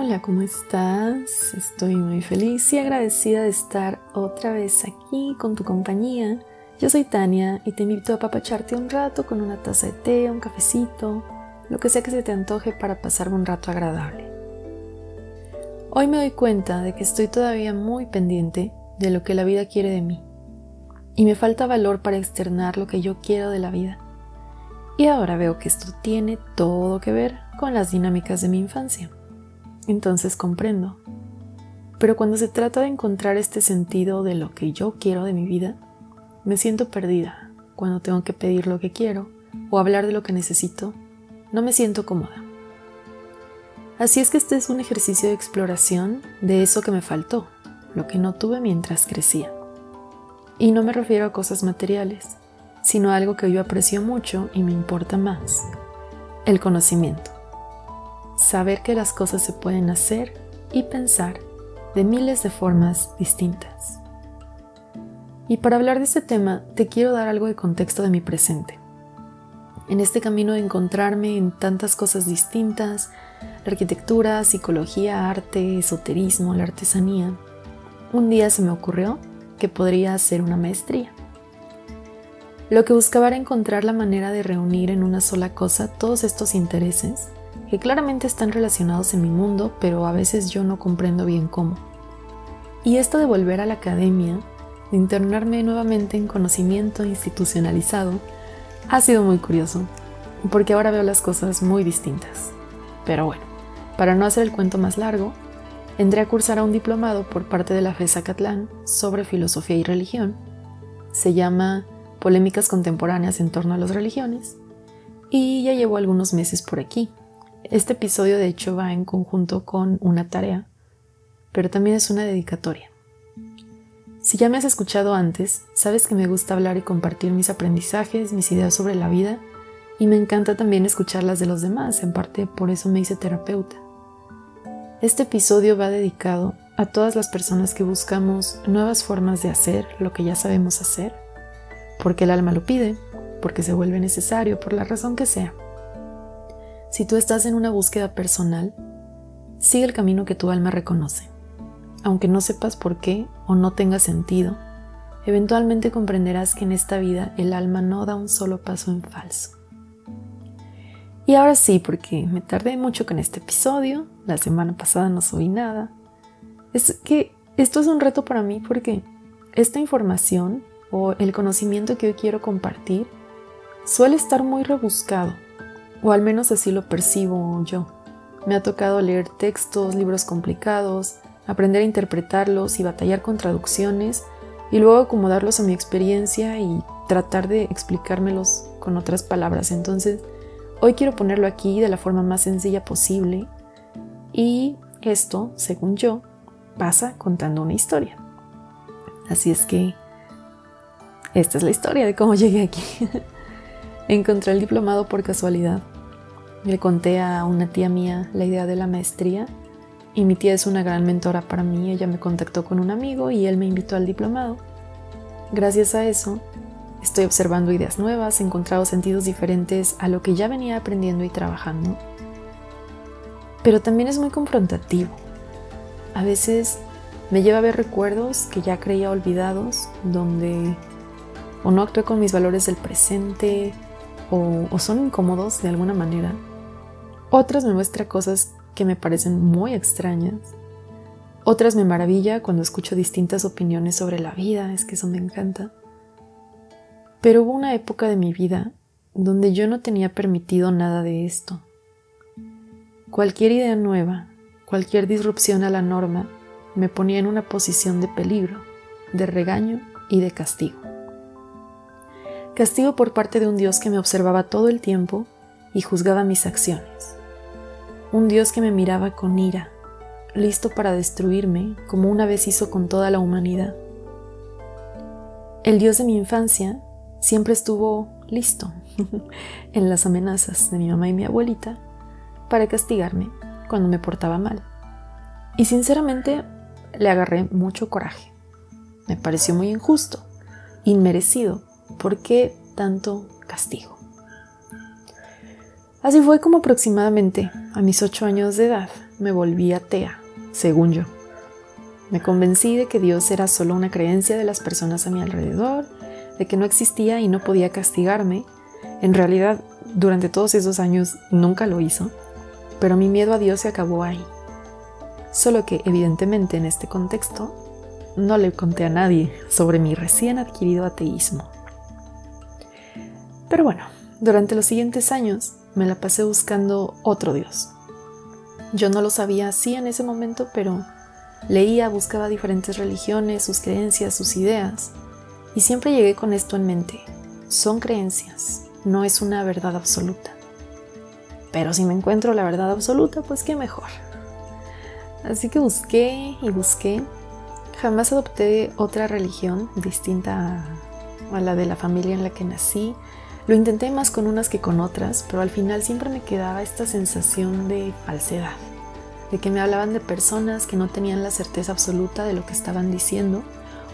Hola, ¿cómo estás? Estoy muy feliz y agradecida de estar otra vez aquí con tu compañía. Yo soy Tania y te invito a apapacharte un rato con una taza de té, un cafecito, lo que sea que se te antoje para pasar un rato agradable. Hoy me doy cuenta de que estoy todavía muy pendiente de lo que la vida quiere de mí y me falta valor para externar lo que yo quiero de la vida. Y ahora veo que esto tiene todo que ver con las dinámicas de mi infancia. Entonces comprendo. Pero cuando se trata de encontrar este sentido de lo que yo quiero de mi vida, me siento perdida. Cuando tengo que pedir lo que quiero o hablar de lo que necesito, no me siento cómoda. Así es que este es un ejercicio de exploración de eso que me faltó, lo que no tuve mientras crecía. Y no me refiero a cosas materiales, sino a algo que yo aprecio mucho y me importa más: el conocimiento. Saber que las cosas se pueden hacer y pensar de miles de formas distintas. Y para hablar de este tema, te quiero dar algo de contexto de mi presente. En este camino de encontrarme en tantas cosas distintas, la arquitectura, psicología, arte, esoterismo, la artesanía, un día se me ocurrió que podría hacer una maestría. Lo que buscaba era encontrar la manera de reunir en una sola cosa todos estos intereses que claramente están relacionados en mi mundo, pero a veces yo no comprendo bien cómo. Y esto de volver a la academia, de internarme nuevamente en conocimiento institucionalizado, ha sido muy curioso, porque ahora veo las cosas muy distintas. Pero bueno, para no hacer el cuento más largo, entré a cursar a un diplomado por parte de la FES Zacatlán sobre filosofía y religión. Se llama Polémicas contemporáneas en torno a las religiones, y ya llevo algunos meses por aquí. Este episodio de hecho va en conjunto con una tarea, pero también es una dedicatoria. Si ya me has escuchado antes, sabes que me gusta hablar y compartir mis aprendizajes, mis ideas sobre la vida, y me encanta también escuchar las de los demás, en parte por eso me hice terapeuta. Este episodio va dedicado a todas las personas que buscamos nuevas formas de hacer lo que ya sabemos hacer, porque el alma lo pide, porque se vuelve necesario, por la razón que sea. Si tú estás en una búsqueda personal, sigue el camino que tu alma reconoce. Aunque no sepas por qué o no tenga sentido, eventualmente comprenderás que en esta vida el alma no da un solo paso en falso. Y ahora sí, porque me tardé mucho con este episodio, la semana pasada no subí nada. Es que esto es un reto para mí porque esta información o el conocimiento que hoy quiero compartir suele estar muy rebuscado. O al menos así lo percibo yo. Me ha tocado leer textos, libros complicados, aprender a interpretarlos y batallar con traducciones, y luego acomodarlos a mi experiencia y tratar de explicármelos con otras palabras. Entonces, hoy quiero ponerlo aquí de la forma más sencilla posible, y esto, según yo, pasa contando una historia. Así es que esta es la historia de cómo llegué aquí. Encontré el diplomado por casualidad. Le conté a una tía mía la idea de la maestría y mi tía es una gran mentora para mí. Ella me contactó con un amigo y él me invitó al diplomado. Gracias a eso, estoy observando ideas nuevas, he encontrado sentidos diferentes a lo que ya venía aprendiendo y trabajando. Pero también es muy confrontativo. A veces me lleva a ver recuerdos que ya creía olvidados, donde o no actué con mis valores del presente, o son incómodos de alguna manera. Otras me muestra cosas que me parecen muy extrañas. Otras me maravilla cuando escucho distintas opiniones sobre la vida, es que eso me encanta. Pero hubo una época de mi vida donde yo no tenía permitido nada de esto. Cualquier idea nueva, cualquier disrupción a la norma, me ponía en una posición de peligro, de regaño y de castigo. Castigo por parte de un Dios que me observaba todo el tiempo y juzgaba mis acciones. Un Dios que me miraba con ira, listo para destruirme como una vez hizo con toda la humanidad. El Dios de mi infancia siempre estuvo listo en las amenazas de mi mamá y mi abuelita para castigarme cuando me portaba mal. Y sinceramente le agarré mucho coraje. Me pareció muy injusto, inmerecido. ¿Por qué tanto castigo? Así fue como aproximadamente a mis 8 años de edad me volví atea, según yo. Me convencí de que Dios era solo una creencia de las personas a mi alrededor, de que no existía y no podía castigarme. En realidad, durante todos esos años nunca lo hizo, pero mi miedo a Dios se acabó ahí. Solo que, evidentemente, en este contexto, no le conté a nadie sobre mi recién adquirido ateísmo. Pero bueno, durante los siguientes años me la pasé buscando otro Dios. Yo no lo sabía así en ese momento, pero leía, buscaba diferentes religiones, sus creencias, sus ideas, y siempre llegué con esto en mente. Son creencias, no es una verdad absoluta. Pero si me encuentro la verdad absoluta, pues qué mejor. Así que busqué y busqué. Jamás adopté otra religión distinta a la de la familia en la que nací. Lo intenté más con unas que con otras, pero al final siempre me quedaba esta sensación de falsedad, de que me hablaban de personas que no tenían la certeza absoluta de lo que estaban diciendo,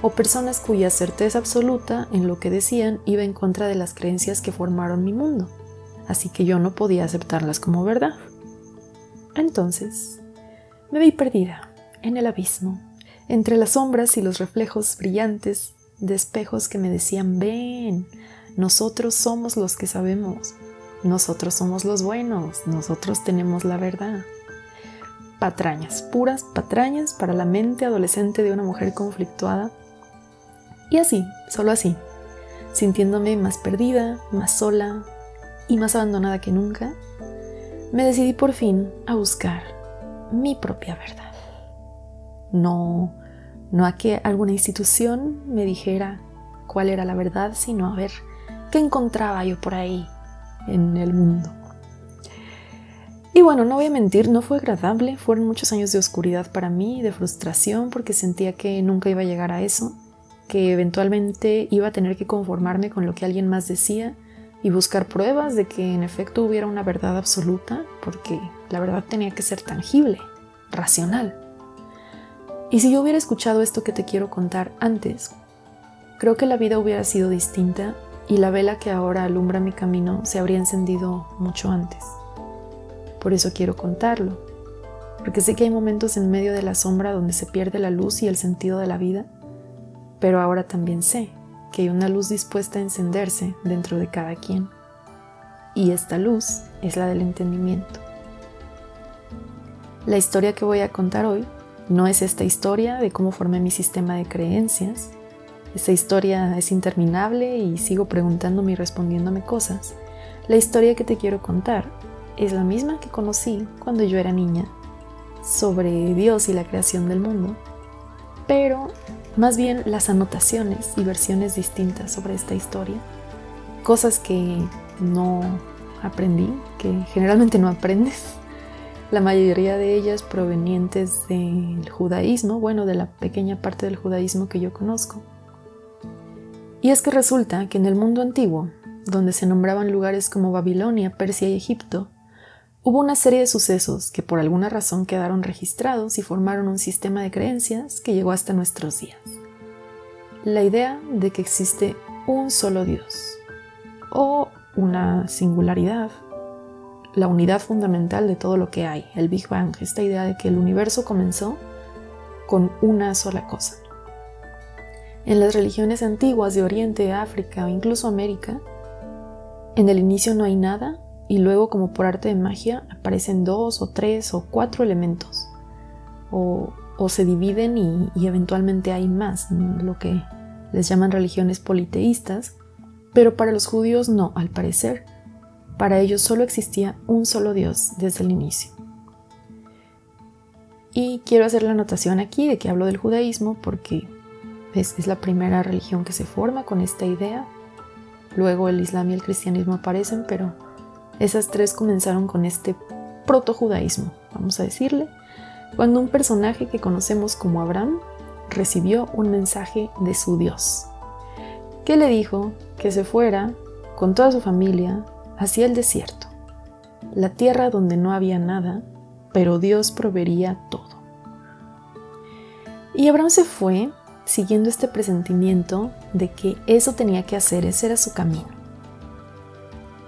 o personas cuya certeza absoluta en lo que decían iba en contra de las creencias que formaron mi mundo, así que yo no podía aceptarlas como verdad. Entonces, me vi perdida en el abismo, entre las sombras y los reflejos brillantes de espejos que me decían: ven, nosotros somos los que sabemos, nosotros somos los buenos, nosotros tenemos la verdad. Patrañas, puras patrañas para la mente adolescente de una mujer conflictuada. Y así, solo así, sintiéndome más perdida, más sola y más abandonada que nunca, me decidí por fin a buscar mi propia verdad. No a que alguna institución me dijera cuál era la verdad, sino a ver qué encontraba yo por ahí en el mundo. Y bueno, no voy a mentir, no fue agradable, fueron muchos años de oscuridad para mí, de frustración, porque sentía que nunca iba a llegar a eso, que eventualmente iba a tener que conformarme con lo que alguien más decía y buscar pruebas de que en efecto hubiera una verdad absoluta, porque la verdad tenía que ser tangible, racional. Y si yo hubiera escuchado esto que te quiero contar antes, creo que la vida hubiera sido distinta y la vela que ahora alumbra mi camino se habría encendido mucho antes. Por eso quiero contarlo, porque sé que hay momentos en medio de la sombra donde se pierde la luz y el sentido de la vida, pero ahora también sé que hay una luz dispuesta a encenderse dentro de cada quien, y esta luz es la del entendimiento. La historia que voy a contar hoy no es esta historia de cómo formé mi sistema de creencias. Esta historia es interminable y sigo preguntándome y respondiéndome cosas. La historia que te quiero contar es la misma que conocí cuando yo era niña, sobre Dios y la creación del mundo, pero más bien las anotaciones y versiones distintas sobre esta historia, cosas que no aprendí, que generalmente no aprendes, la mayoría de ellas provenientes del judaísmo, bueno, de la pequeña parte del judaísmo que yo conozco. Y es que resulta que en el mundo antiguo, donde se nombraban lugares como Babilonia, Persia y Egipto, hubo una serie de sucesos que por alguna razón quedaron registrados y formaron un sistema de creencias que llegó hasta nuestros días. La idea de que existe un solo Dios, o una singularidad, la unidad fundamental de todo lo que hay, el Big Bang, esta idea de que el universo comenzó con una sola cosa. En las religiones antiguas de Oriente, África o incluso América, en el inicio no hay nada y luego, como por arte de magia, aparecen 2 o 3 o 4 elementos o se dividen y eventualmente hay más, lo que les llaman religiones politeístas, pero para los judíos no, al parecer. Para ellos solo existía un solo Dios desde el inicio. Y quiero hacer la anotación aquí de que hablo del judaísmo porque es la primera religión que se forma con esta idea. Luego el islam y el cristianismo aparecen, pero esas tres comenzaron con este protojudaísmo, vamos a decirle, cuando un personaje que conocemos como Abraham recibió un mensaje de su Dios, que le dijo que se fuera con toda su familia hacia el desierto, la tierra donde no había nada, pero Dios proveería todo. Y Abraham se fue siguiendo este presentimiento de que eso tenía que hacer, ese era su camino.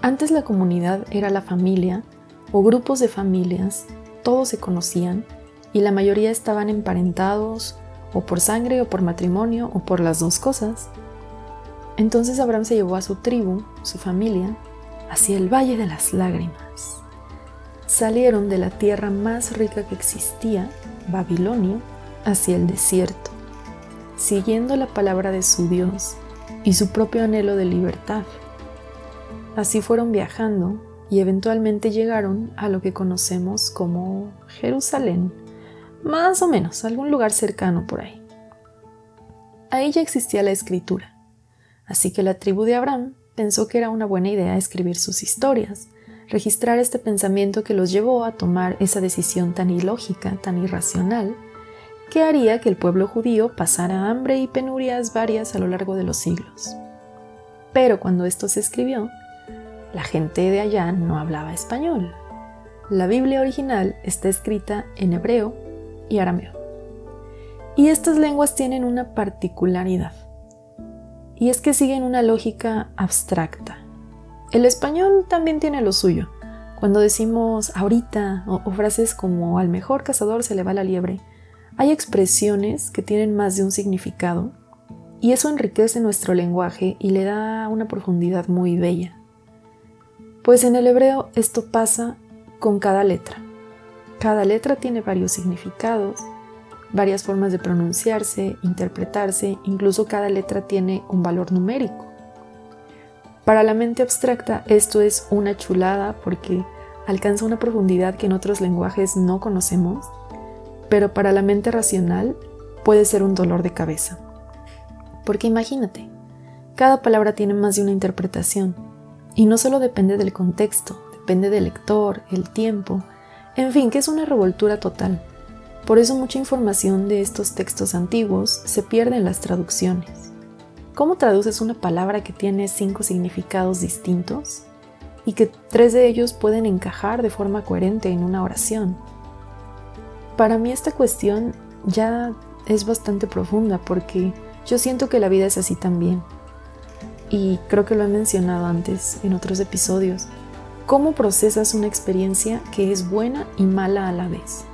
Antes la comunidad era la familia o grupos de familias todos se conocían y la mayoría estaban emparentados o por sangre o por matrimonio o por las dos cosas. Entonces Abraham se llevó a su tribu, su familia, hacia el Valle de las Lágrimas. Salieron de la tierra más rica que existía, Babilonia, hacia el desierto, siguiendo la palabra de su Dios y su propio anhelo de libertad. Así fueron viajando y eventualmente llegaron a lo que conocemos como Jerusalén, más o menos, algún lugar cercano por ahí. Ahí ya existía la escritura, así que la tribu de Abraham pensó que era una buena idea escribir sus historias, registrar este pensamiento que los llevó a tomar esa decisión tan ilógica, tan irracional, que haría que el pueblo judío pasara hambre y penurias varias a lo largo de los siglos. Pero cuando esto se escribió, la gente de allá no hablaba español. La Biblia original está escrita en hebreo y arameo. Y estas lenguas tienen una particularidad, y es que siguen una lógica abstracta. El español también tiene lo suyo. Cuando decimos ahorita o frases como al mejor cazador se le va la liebre, hay expresiones que tienen más de un significado, y eso enriquece nuestro lenguaje y le da una profundidad muy bella. Pues en el hebreo esto pasa con cada letra. Cada letra tiene varios significados, varias formas de pronunciarse, interpretarse, incluso cada letra tiene un valor numérico. Para la mente abstracta esto es una chulada porque alcanza una profundidad que en otros lenguajes no conocemos, pero para la mente racional puede ser un dolor de cabeza. Porque imagínate, cada palabra tiene más de una interpretación, y no solo depende del contexto, depende del lector, el tiempo, en fin, que es una revoltura total. Por eso mucha información de estos textos antiguos se pierde en las traducciones. ¿Cómo traduces una palabra que tiene 5 significados distintos y que 3 de ellos pueden encajar de forma coherente en una oración? Para mí esta cuestión ya es bastante profunda porque yo siento que la vida es así también. Y creo que lo he mencionado antes en otros episodios. ¿Cómo procesas una experiencia que es buena y mala a la vez?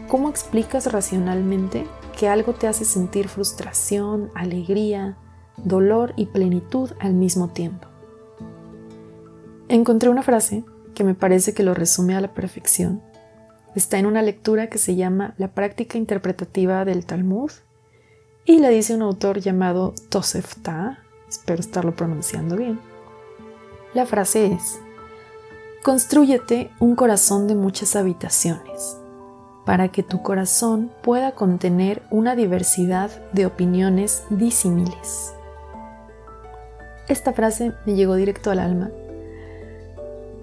¿Cómo explicas racionalmente que algo te hace sentir frustración, alegría, dolor y plenitud al mismo tiempo? Encontré una frase que me parece que lo resume a la perfección. Está en una lectura que se llama La práctica interpretativa del Talmud y la dice un autor llamado Tosefta, espero estarlo pronunciando bien. La frase es: Constrúyete un corazón de muchas habitaciones, para que tu corazón pueda contener una diversidad de opiniones disímiles. Esta frase me llegó directo al alma,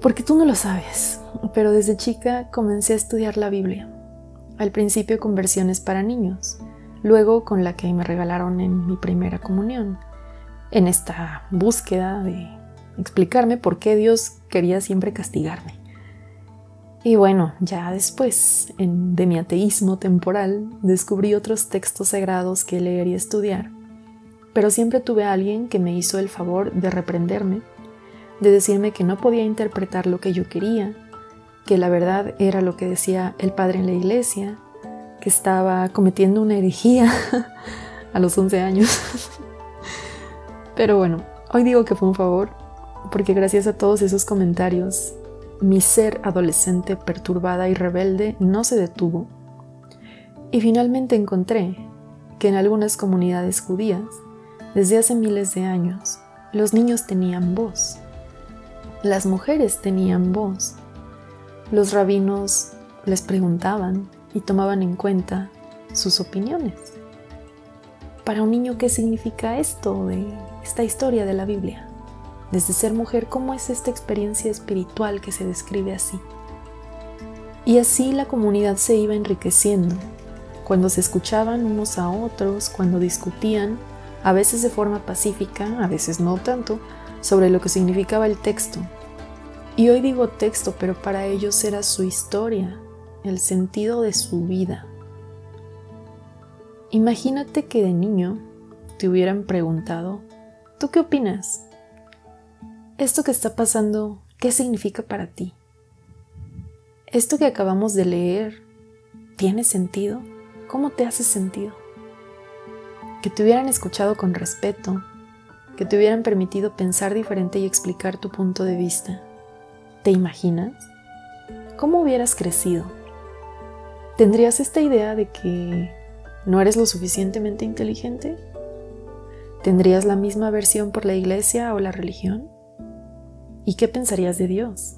porque tú no lo sabes, pero desde chica comencé a estudiar la Biblia. Al principio con versiones para niños, luego con la que me regalaron en mi primera comunión, en esta búsqueda de explicarme por qué Dios quería siempre castigarme. Y bueno, ya después, de mi ateísmo temporal, descubrí otros textos sagrados que leer y estudiar, pero siempre tuve a alguien que me hizo el favor de reprenderme, de decirme que no podía interpretar lo que yo quería, que la verdad era lo que decía el padre en la iglesia, que estaba cometiendo una herejía a los 11 años. Pero bueno, hoy digo que fue un favor, porque gracias a todos esos comentarios, mi ser adolescente perturbada y rebelde no se detuvo. Y finalmente encontré que en algunas comunidades judías, desde hace miles de años, los niños tenían voz. Las mujeres tenían voz. Los rabinos les preguntaban y tomaban en cuenta sus opiniones. Para un niño, ¿qué significa esto de esta historia de la Biblia? Desde ser mujer, ¿cómo es esta experiencia espiritual que se describe así? Y así la comunidad se iba enriqueciendo, cuando se escuchaban unos a otros, cuando discutían, a veces de forma pacífica, a veces no tanto, sobre lo que significaba el texto. Y hoy digo texto, pero para ellos era su historia, el sentido de su vida. Imagínate que de niño te hubieran preguntado, ¿tú qué opinas? ¿Esto que está pasando, qué significa para ti? ¿Esto que acabamos de leer tiene sentido? ¿Cómo te hace sentido? Que te hubieran escuchado con respeto, que te hubieran permitido pensar diferente y explicar tu punto de vista. ¿Te imaginas? ¿Cómo hubieras crecido? ¿Tendrías esta idea de que no eres lo suficientemente inteligente? ¿Tendrías la misma aversión por la iglesia o la religión? ¿Y qué pensarías de Dios?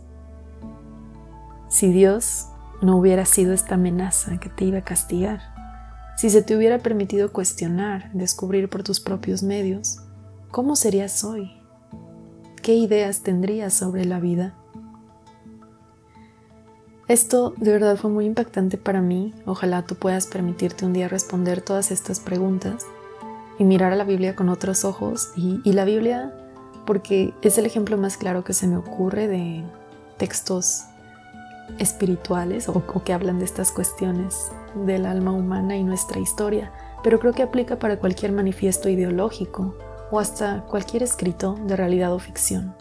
Si Dios no hubiera sido esta amenaza que te iba a castigar, si se te hubiera permitido cuestionar, descubrir por tus propios medios, ¿cómo serías hoy? ¿Qué ideas tendrías sobre la vida? Esto de verdad fue muy impactante para mí. Ojalá tú puedas permitirte un día responder todas estas preguntas y mirar a la Biblia con otros ojos. Y la Biblia, porque es el ejemplo más claro que se me ocurre de textos espirituales o que hablan de estas cuestiones del alma humana y nuestra historia, pero creo que aplica para cualquier manifiesto ideológico o hasta cualquier escrito de realidad o ficción.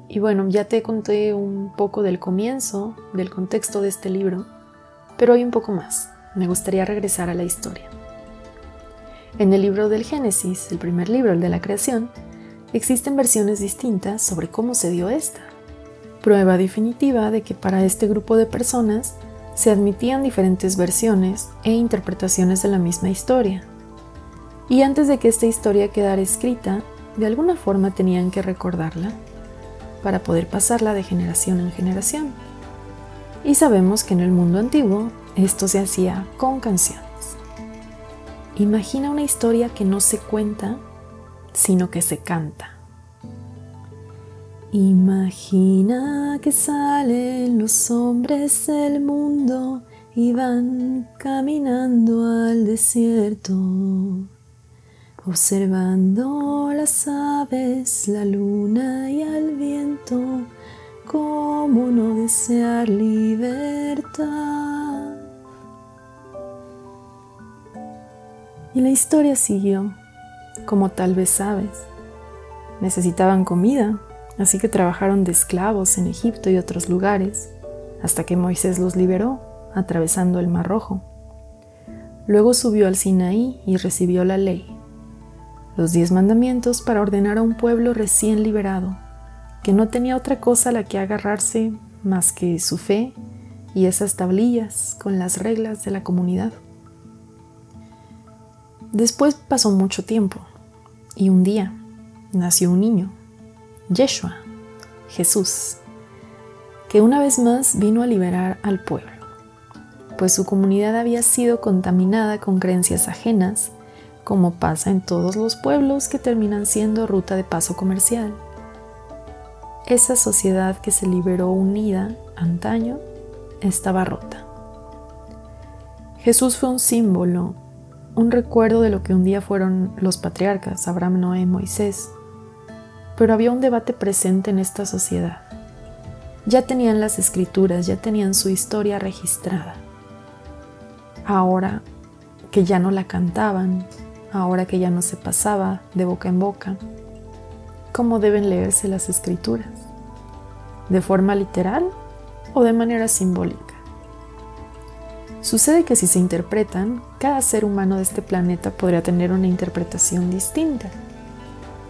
Y bueno, ya te conté un poco del comienzo, del contexto de este libro, pero hay un poco más. Me gustaría regresar a la historia. En el libro del Génesis, el primer libro, el de la creación, existen versiones distintas sobre cómo se dio esta. Prueba definitiva de que para este grupo de personas se admitían diferentes versiones e interpretaciones de la misma historia. Y antes de que esta historia quedara escrita, de alguna forma tenían que recordarla para poder pasarla de generación en generación. Y sabemos que en el mundo antiguo esto se hacía con canciones. Imagina una historia que no se cuenta, sino que se canta. Imagina que salen los hombres del mundo y van caminando al desierto, observando las aves, la luna y al viento. ¿Cómo no desear libertad? Y la historia siguió, como tal vez sabes. Necesitaban comida, así que trabajaron de esclavos en Egipto y otros lugares, hasta que Moisés los liberó, atravesando el Mar Rojo. Luego subió al Sinaí y recibió la ley, los 10 mandamientos para ordenar a un pueblo recién liberado, que no tenía otra cosa a la que agarrarse más que su fe y esas tablillas con las reglas de la comunidad. Después pasó mucho tiempo, y un día nació un niño, Yeshua, Jesús, que una vez más vino a liberar al pueblo, pues su comunidad había sido contaminada con creencias ajenas, como pasa en todos los pueblos que terminan siendo ruta de paso comercial. Esa sociedad que se liberó unida antaño estaba rota. Jesús fue un símbolo, un recuerdo de lo que un día fueron los patriarcas, Abraham, Noé, Moisés. Pero había un debate presente en esta sociedad. Ya tenían las escrituras, ya tenían su historia registrada. Ahora que ya no la cantaban, ahora que ya no se pasaba de boca en boca, ¿cómo deben leerse las escrituras? ¿De forma literal o de manera simbólica? Sucede que si se interpretan, cada ser humano de este planeta podría tener una interpretación distinta.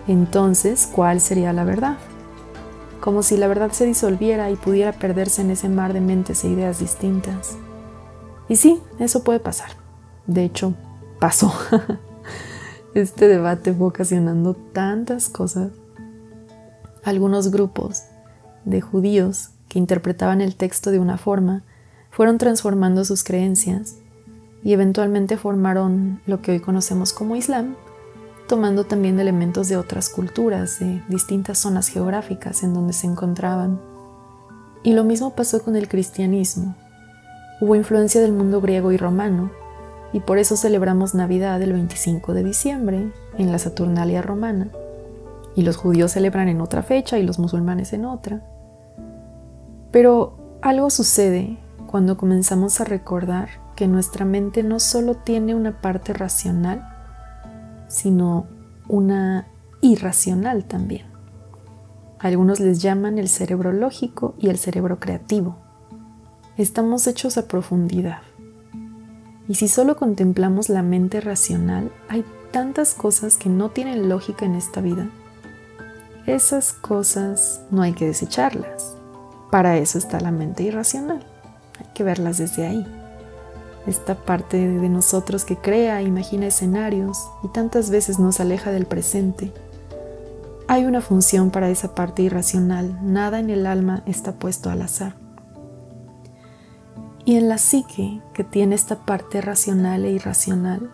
Entonces, ¿cuál sería la verdad? Como si la verdad se disolviera y pudiera perderse en ese mar de mentes e ideas distintas. Y sí, eso puede pasar. De hecho, pasó. Este debate fue ocasionando tantas cosas. Algunos grupos de judíos que interpretaban el texto de una forma fueron transformando sus creencias y eventualmente formaron lo que hoy conocemos como Islam, tomando también elementos de otras culturas, de distintas zonas geográficas en donde se encontraban. Y lo mismo pasó con el cristianismo. Hubo influencia del mundo griego y romano, y por eso celebramos Navidad el 25 de diciembre, en la Saturnalia romana, y los judíos celebran en otra fecha y los musulmanes en otra. Pero algo sucede cuando comenzamos a recordar que nuestra mente no solo tiene una parte racional, sino una irracional también. Algunos les llaman el cerebro lógico y el cerebro creativo. Estamos hechos a profundidad. Y si solo contemplamos la mente racional, hay tantas cosas que no tienen lógica en esta vida. Esas cosas no hay que desecharlas. Para eso está la mente irracional. Hay que verlas desde ahí. Esta parte de nosotros que crea, imagina escenarios y tantas veces nos aleja del presente. Hay una función para esa parte irracional. Nada en el alma está puesto al azar. Y en la psique, que tiene esta parte racional e irracional,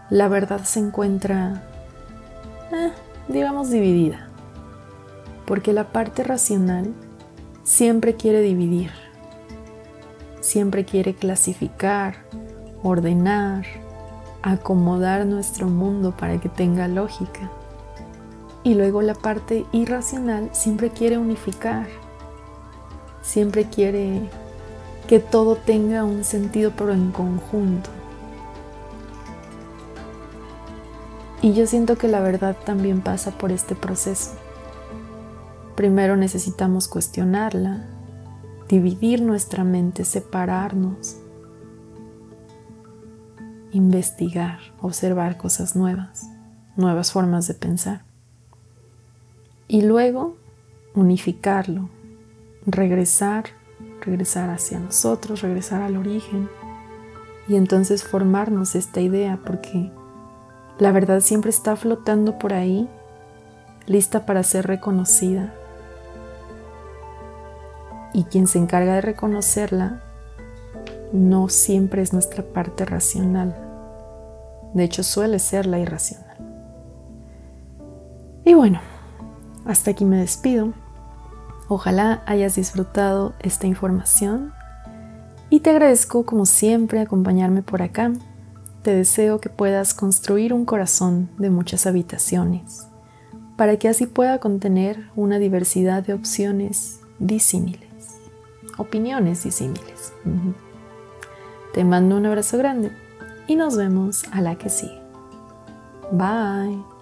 la verdad se encuentra, digamos, dividida. Porque la parte racional siempre quiere dividir, siempre quiere clasificar, ordenar, acomodar nuestro mundo para que tenga lógica. Y luego la parte irracional siempre quiere unificar, siempre quiere que todo tenga un sentido pero en conjunto. Y yo siento que la verdad también pasa por este proceso. Primero necesitamos cuestionarla, dividir nuestra mente, separarnos, investigar, observar cosas nuevas, nuevas formas de pensar. Y luego unificarlo, regresar hacia nosotros, regresar al origen y entonces formarnos esta idea, porque la verdad siempre está flotando por ahí, lista para ser reconocida. Y quien se encarga de reconocerla no siempre es nuestra parte racional. De hecho, suele ser la irracional. Y bueno, hasta aquí me despido. Ojalá hayas disfrutado esta información y te agradezco como siempre acompañarme por acá. Te deseo que puedas construir un corazón de muchas habitaciones para que así pueda contener una diversidad de opciones disímiles, opiniones disímiles. Te mando un abrazo grande y nos vemos a la que sigue. Bye.